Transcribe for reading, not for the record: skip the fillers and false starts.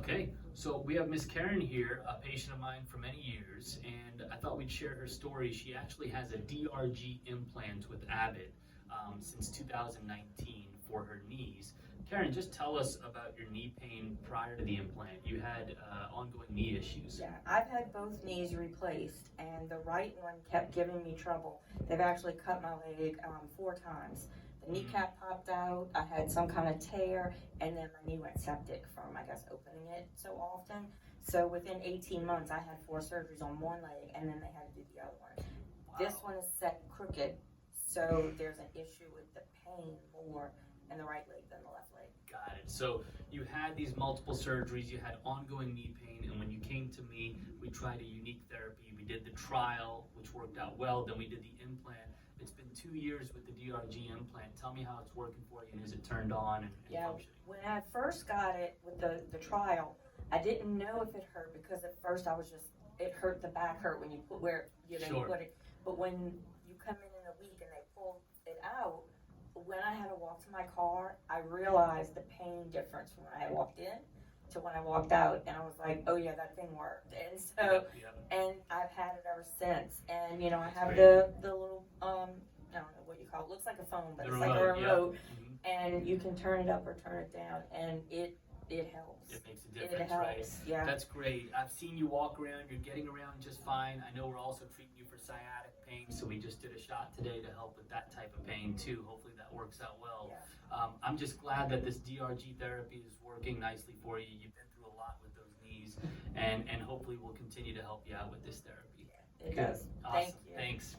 Okay, so we have Miss Karen here, a patient of mine for many years, and I thought we'd share her story. She actually has a DRG implant with Abbott since 2019 for her knees. Karen, just tell us about your knee pain prior to the implant. You had ongoing knee issues. Yeah, I've had both knees replaced, and the right one kept giving me trouble. They've actually cut my leg 4 times. The kneecap popped out, I had some kind of tear, and then my knee went septic from, I guess, opening it so often. So within 18 months, I had 4 surgeries on one leg, and then they had to do the other one. Wow. This one is set crooked, so there's an issue with the pain more in the right leg than the left leg. Got it. So you had these multiple surgeries, you had ongoing knee pain, and when you came to me, we tried a unique therapy. We did the trial, which worked out well, then we did the implant. It's been 2 years with the DRG implant. Tell me how it's working for you, and is it turned on and functioning? When I first got it with the trial, I didn't know if it hurt because at first I was just, it hurt, the back hurt when you put where, you know, Sure. you put it. But when you come in a week and they pull it out, when I had to walk to my car, I realized the pain difference from when I walked in to when I walked out, and I was like, oh yeah, that thing worked. And so, and I've had it ever since. And you know, I have the little, I don't know what you call it, looks like a phone, but it's like a remote, and you can turn it up or turn it down, and it helps. It makes a difference, It helps, right? yeah. That's great. I've seen you walk around. You're getting around just fine. I know we're also treating you for sciatic pain, so we just did a shot today to help with that type of pain too. Hopefully that works out well. Yeah. I'm just glad that this DRG therapy is working nicely for you. You've been through a lot with those knees, and hopefully we'll continue to help you out with this therapy. It does. Awesome. Thank you. Thanks.